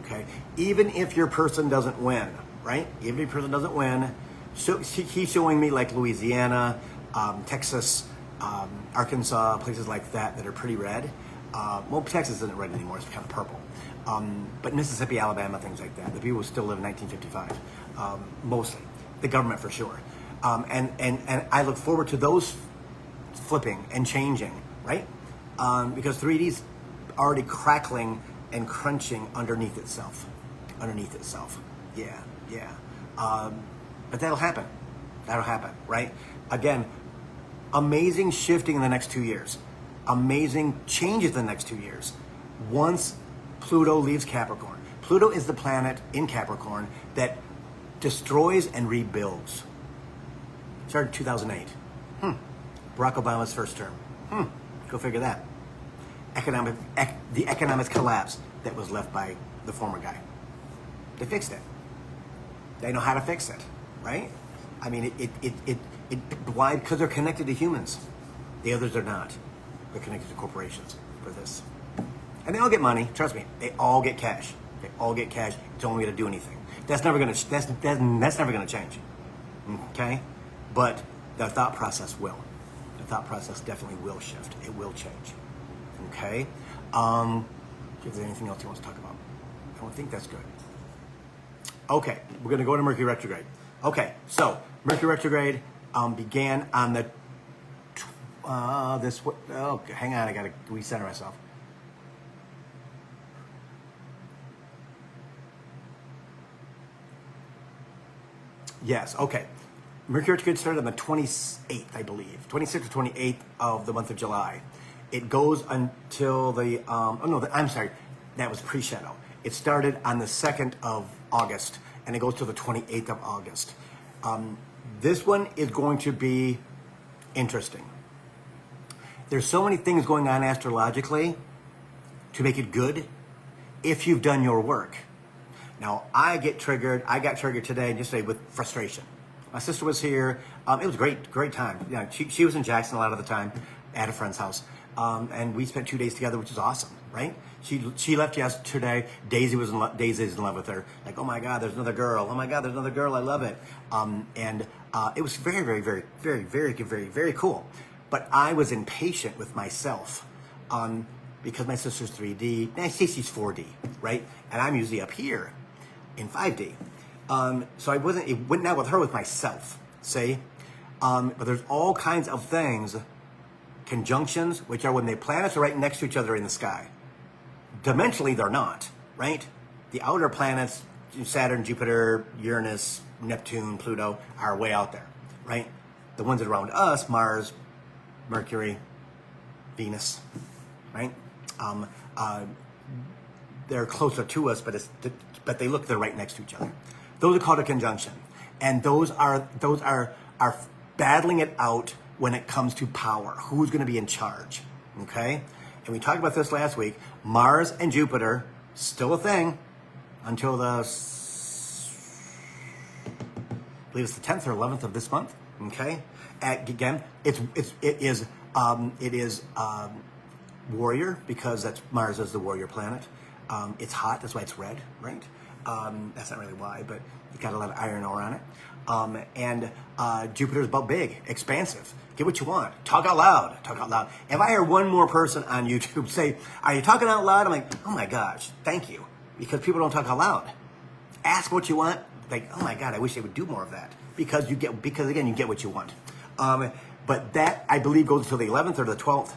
Okay. Even if your person doesn't win, right? Even if your person doesn't win, so he's showing me like Louisiana, Texas, Arkansas, places like that are pretty red. Well, Texas isn't red anymore; it's kind of purple. But Mississippi, Alabama, things like that. The people who still live in 1955, mostly. The government for sure. And I look forward to those flipping and changing, right? Because 3D's already crackling and crunching underneath itself. Yeah. But that'll happen, right? Again, amazing shifting in the next 2 years. Amazing changes in the next 2 years. Once Pluto leaves Capricorn. Pluto is the planet in Capricorn that destroys and rebuilds. Started in 2008. Barack Obama's first term. Go figure that. The economic collapse that was left by the former guy. They fixed it. They know how to fix it, right? I mean, why? Because they're connected to humans. The others are not. They're connected to corporations for this. And they all get money. Trust me. They all get cash. They all get cash. It's only going to do anything. That's never going to. That's never going to change. Okay, but the thought process will. The thought process definitely will shift. It will change. Okay. If there's anything else you want to talk about, I don't think that's good. Okay, we're going to go to Mercury Retrograde. Okay, so Mercury Retrograde began on the hang on, I got to recenter myself. Yes, okay. Mercury Retrograde started on the 28th, I believe. 26th or 28th of the month of July. It goes until I'm sorry, that was pre-shadow. It started on the 2nd of August, and it goes till the 28th of August. This one is going to be interesting. There's so many things going on astrologically to make it good if you've done your work. Now, I got triggered today and yesterday with frustration. My sister was here. It was a great time. You know, she was in Jackson a lot of the time at a friend's house. And we spent 2 days together, which is awesome, right? She left yesterday. Daisy's in love with her. Like, oh my God, there's another girl. Oh my God, there's another girl. I love it. And it was very cool. But I was impatient with myself because my sister's 3D. Now she's 4D, right? And I'm usually up here in 5D. So I went out with her with myself, see? But there's all kinds of things, conjunctions, which are when the planets are right next to each other in the sky. Dimensionally, they're not, right? The outer planets, Saturn, Jupiter, Uranus, Neptune, Pluto, are way out there, right? The ones that are around us, Mars, Mercury, Venus, right? They're closer to us, but they're right next to each other. Those are called a conjunction, and those are battling it out when it comes to power. Who's going to be in charge? Okay, and we talked about this last week. Mars and Jupiter still a thing until I believe it's the 10th or 11th of this month. Okay, again, it is warrior, because Mars is the warrior planet. It's hot, that's why it's red, right? That's not really why, but it's got a lot of iron ore on it. And Jupiter's about big, expansive. Get what you want. Talk out loud. Talk out loud. If I hear one more person on YouTube say, "Are you talking out loud?" I'm like, oh my gosh, thank you. Because people don't talk out loud. Ask what you want. Like, oh my God, I wish they would do more of that. Because again, you get what you want. But that, I believe, goes until the 11th or the 12th.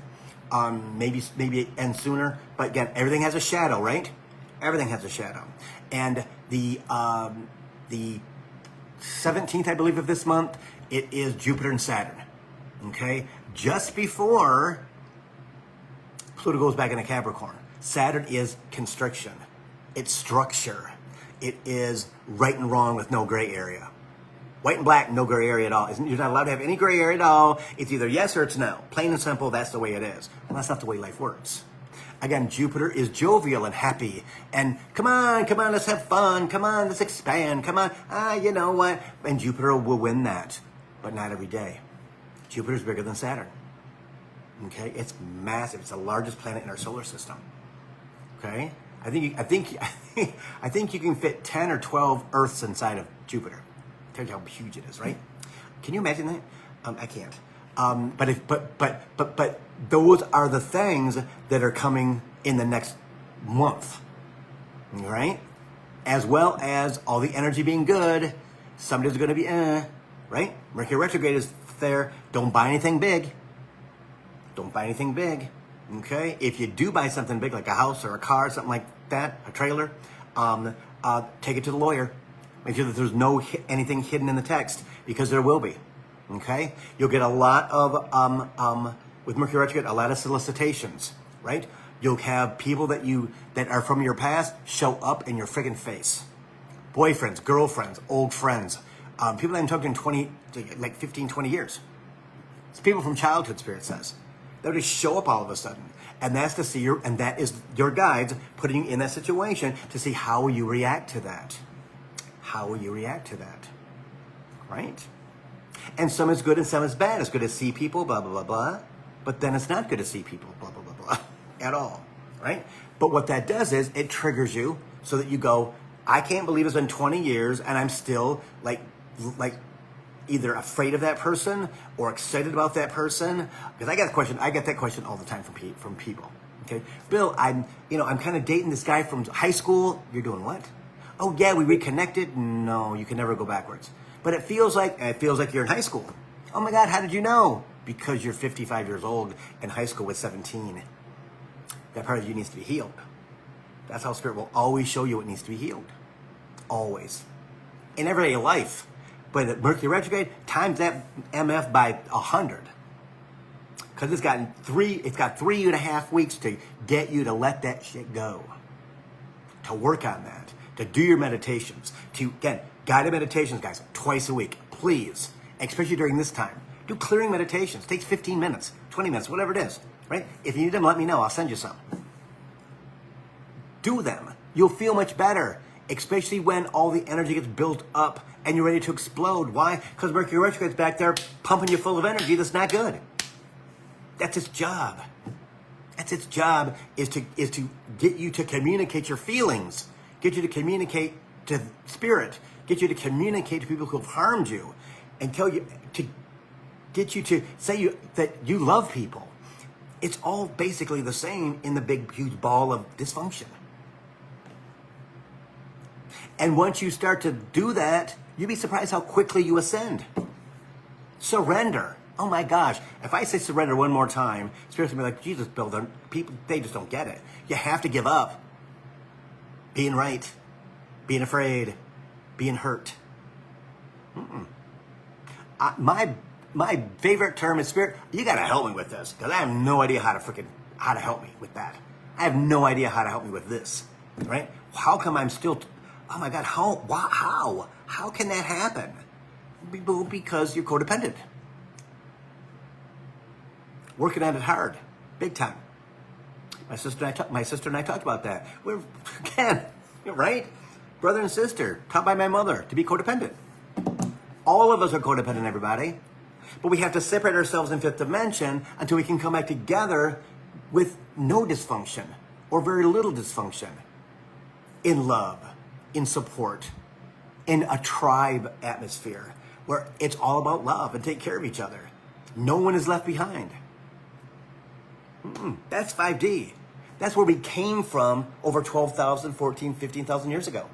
Maybe it ends sooner. But again, everything has a shadow, right? Everything has a shadow. And the 17th, I believe, of this month, it is Jupiter and Saturn. Okay? Just before Pluto goes back into Capricorn. Saturn is constriction. It's structure. It is right and wrong with no gray area. White and black, no gray area at all. You're not allowed to have any gray area at all. It's either yes or it's no. Plain and simple, that's the way it is. Well, that's not the way life works. Again, Jupiter is jovial and happy. And come on, let's have fun. Come on, let's expand. Come on, you know what? And Jupiter will win that, but not every day. Jupiter's bigger than Saturn. Okay, it's massive. It's the largest planet in our solar system. Okay, I think you can fit 10 or 12 Earths inside of Jupiter. Tell you how huge it is, right? Can you imagine that? I can't. But those are the things that are coming in the next month, right? As well as all the energy being good. Some days are going to be right? Mercury retrograde is there. Don't buy anything big. Don't buy anything big. Okay? If you do buy something big, like a house or a car, something like that, a trailer, take it to the lawyer. Make sure that there's anything hidden in the text, because there will be. Okay? You'll get a lot of with Mercury retrograde, a lot of solicitations, right? You'll have people that are from your past show up in your friggin' face. Boyfriends, girlfriends, old friends, people that I haven't talked to in 15, 20 years. It's people from childhood, Spirit says. They'll just show up all of a sudden. And that's to see that is your guides putting you in that situation to see how you react to that. How will you react to that? Right? And some is good and some is bad. It's good to see people, blah, blah, blah, blah. But then it's not good to see people, blah, blah, blah, blah, at all, right? But what that does is it triggers you so that you go, I can't believe it's been 20 years and I'm still like either afraid of that person or excited about that person. Because I get that question all the time from people. Okay, Bill, I'm kind of dating this guy from high school. You're doing what? Oh yeah, we reconnected. No, you can never go backwards. But it feels like you're in high school. Oh my God, how did you know? Because you're 55 years old and high school was 17. That part of you needs to be healed. That's how Spirit will always show you what needs to be healed. Always. In everyday life. But at Mercury Retrograde, times that MF by 100. Because it's got 3.5 weeks to get you to let that shit go. To work on that. To do your meditations. Again, guided meditations, guys, twice a week. Please. Especially during this time. Do clearing meditations. It takes 15 minutes, 20 minutes, whatever it is. Right? If you need them, let me know. I'll send you some. Do them. You'll feel much better. Especially when all the energy gets built up and you're ready to explode. Why? Because Mercury Retrograde's back there pumping you full of energy that's not good. That's its job. That's its job is to get you to communicate your feelings. Get you to communicate to Spirit. Get you to communicate to people who have harmed you. And tell you to get you to say that you love people. It's all basically the same in the big, huge ball of dysfunction. And once you start to do that, you'd be surprised how quickly you ascend. Surrender. Oh my gosh. If I say surrender one more time, Spirit's gonna be like, Jesus, Bill, people, they just don't get it. You have to give up. Being right. Being afraid. Being hurt. My favorite term is Spirit. You gotta help me with this, because I have no idea how to help me with that. I have no idea how to help me with this, right? How come I'm still, oh my God, how can that happen? Because you're codependent. Working at it hard, big time. My sister and I talked about that. We're, again, right? Brother and sister, taught by my mother to be codependent. All of us are codependent, everybody. But we have to separate ourselves in fifth dimension until we can come back together with no dysfunction or very little dysfunction. In love, in support, in a tribe atmosphere where it's all about love and take care of each other. No one is left behind. That's 5D. That's where we came from over 12,000, 14, 15,000 years ago.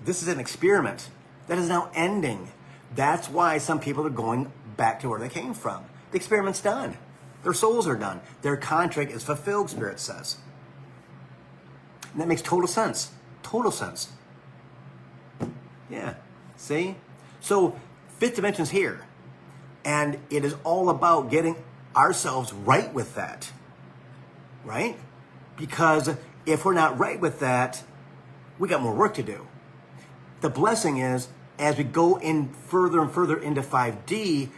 This is an experiment that is now ending. That's why some people are going back to where they came from. The experiment's done. Their souls are done. Their contract is fulfilled, Spirit says. And that makes total sense. Total sense. Yeah. See? So, fifth dimension's here. And it is all about getting ourselves right with that. Right? Because if we're not right with that, we got more work to do. The blessing is, as we go in further and further into 5D,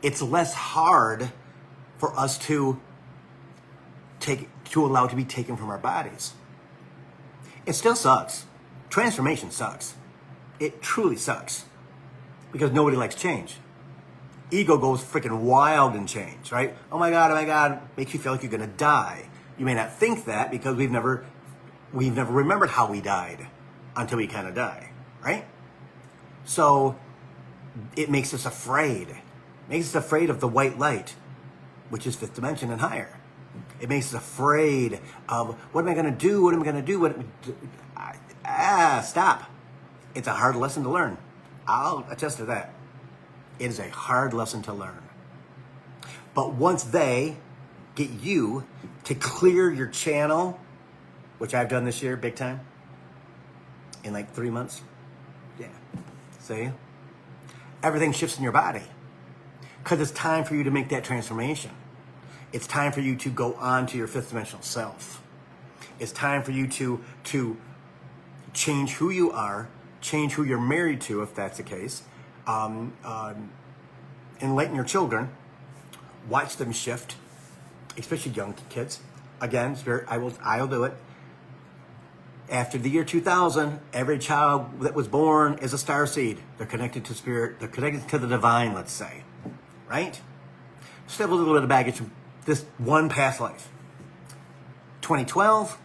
it's less hard for us to allow to be taken from our bodies. It still sucks. Transformation sucks. It truly sucks. Because nobody likes change. Ego goes freaking wild in change, right? Oh my God, makes you feel like you're gonna die. You may not think that because we've never remembered how we died until we kind of die, right? So it makes us afraid. It makes us afraid of the white light, which is fifth dimension and higher. It makes us afraid of what am I going to do? What am I going to do? Stop. It's a hard lesson to learn. I'll attest to that. It is a hard lesson to learn. But once they get you to clear your channel, which I've done this year, big time, in like 3 months, yeah, see? Everything shifts in your body. Because it's time for you to make that transformation. It's time for you to go on to your fifth dimensional self. It's time for you to change who you are, change who you're married to, if that's the case. Enlighten your children. Watch them shift, especially young kids. Again, Spirit, I'll do it. After the year 2000, every child that was born is a star seed. They're connected to spirit. They're connected to the divine, let's say. Right? Still have a little bit of baggage from this one past life. 2012,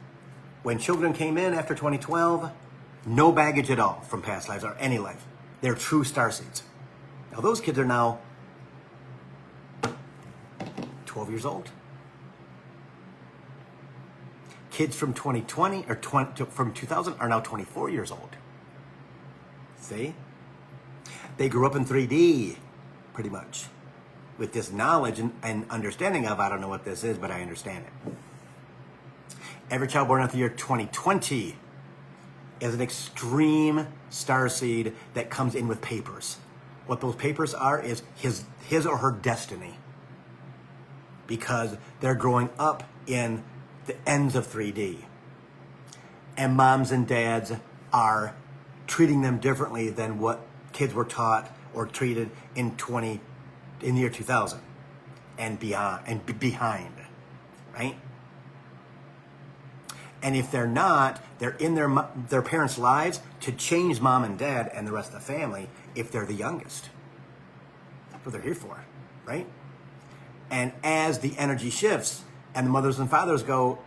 when children came in after 2012, no baggage at all from past lives or any life. They're true star seeds. Now those kids are now 12 years old. Kids from 2020 or from 2000 are now 24 years old. See? They grew up in 3D, pretty much, with this knowledge and understanding of, I don't know what this is, but I understand it. Every child born after the year 2020 is an extreme star seed that comes in with papers. What those papers are is his or her destiny, because they're growing up in the ends of 3D. And moms and dads are treating them differently than what kids were taught or treated in the year 2000 and beyond and behind, right? And if they're not, they're in their parents' lives to change mom and dad and the rest of the family if they're the youngest. That's what they're here for, right? And as the energy shifts and the mothers and fathers go,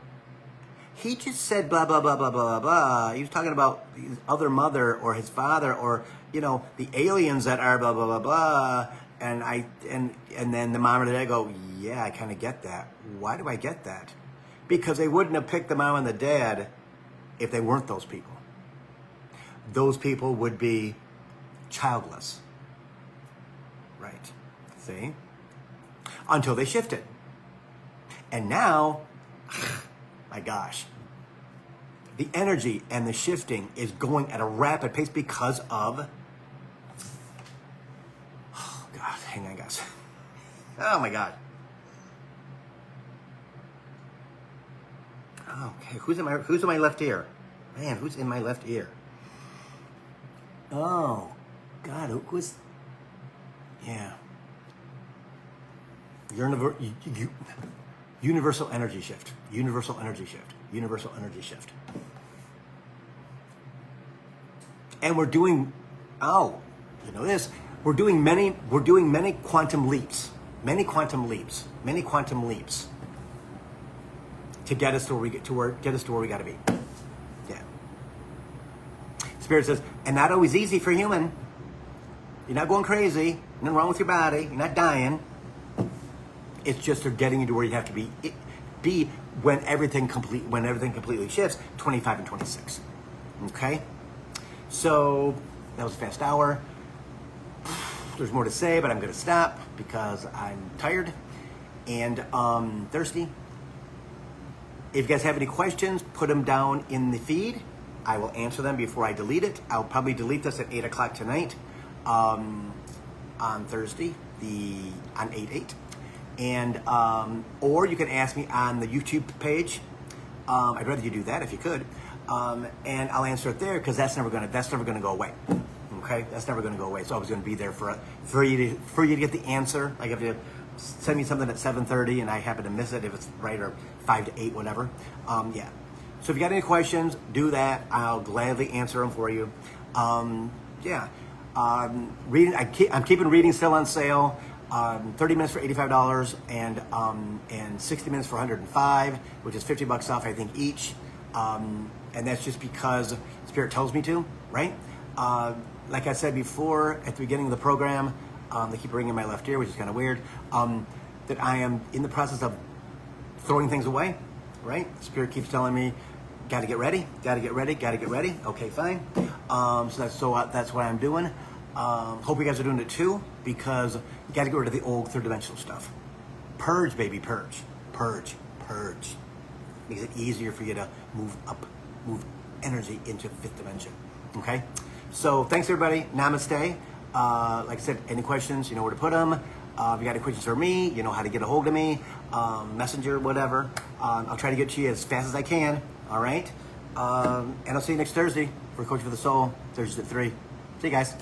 he just said blah, blah, blah, blah, blah, blah. He was talking about his other mother or his father or, the aliens that are blah, blah, blah, blah. And then the mom or the dad go, yeah, I kind of get that. Why do I get that? Because they wouldn't have picked the mom and the dad if they weren't those people. Those people would be childless. Right. See? Until they shifted. And now, my gosh, the energy and the shifting is going at a rapid pace because of, oh God, hang on guys. Oh my God. Okay, who's in my left ear? Man, who's in my left ear? Oh, God, who's, yeah. Universal energy shift. Universal energy shift. Universal energy shift. And we're doing, this. We're doing many quantum leaps. Many quantum leaps. Many quantum leaps. To get us to where we got to be. Yeah. Spirit says, and not always easy for human. You're not going crazy. Nothing wrong with your body. You're not dying. It's just they're getting you to where you have to be when everything completely shifts, 25 and 26. Okay? So that was a fast hour. There's more to say, but I'm going to stop because I'm tired and thirsty. If you guys have any questions, put them down in the feed. I will answer them before I delete it. I'll probably delete this at 8 o'clock tonight on Thursday, on 8/8. And or you can ask me on the YouTube page. I'd rather you do that if you could. And I'll answer it there because that's never gonna go away. Okay, that's never gonna go away. It's always gonna be there for you to get the answer. Like if you send me something at 7:30 and I happen to miss it, if it's right, or 5 to 8, whatever. Yeah. So if you got any questions, do that. I'll gladly answer them for you. Yeah. Reading. I'm keeping reading still on sale. 30 minutes for $85 and 60 minutes for $105, which is $50 off, I think, each. And that's just because Spirit tells me to, right? Like I said before at the beginning of the program, they keep ringing in my left ear, which is kind of weird, that I am in the process of throwing things away, right? Spirit keeps telling me, got to get ready, got to get ready, got to get ready. Okay, fine. So that's what I'm doing. Hope you guys are doing it too, because you got to get rid of the old third dimensional stuff. Purge, baby, purge. Purge, purge. Makes it easier for you to move energy into fifth dimension. Okay? So thanks everybody. Namaste. Like I said, any questions, you know where to put them. If you got any questions for me, you know how to get a hold of me. Messenger, whatever. I'll try to get to you as fast as I can. All right? And I'll see you next Thursday for Coaching for the Soul. Thursdays at 3. See you guys.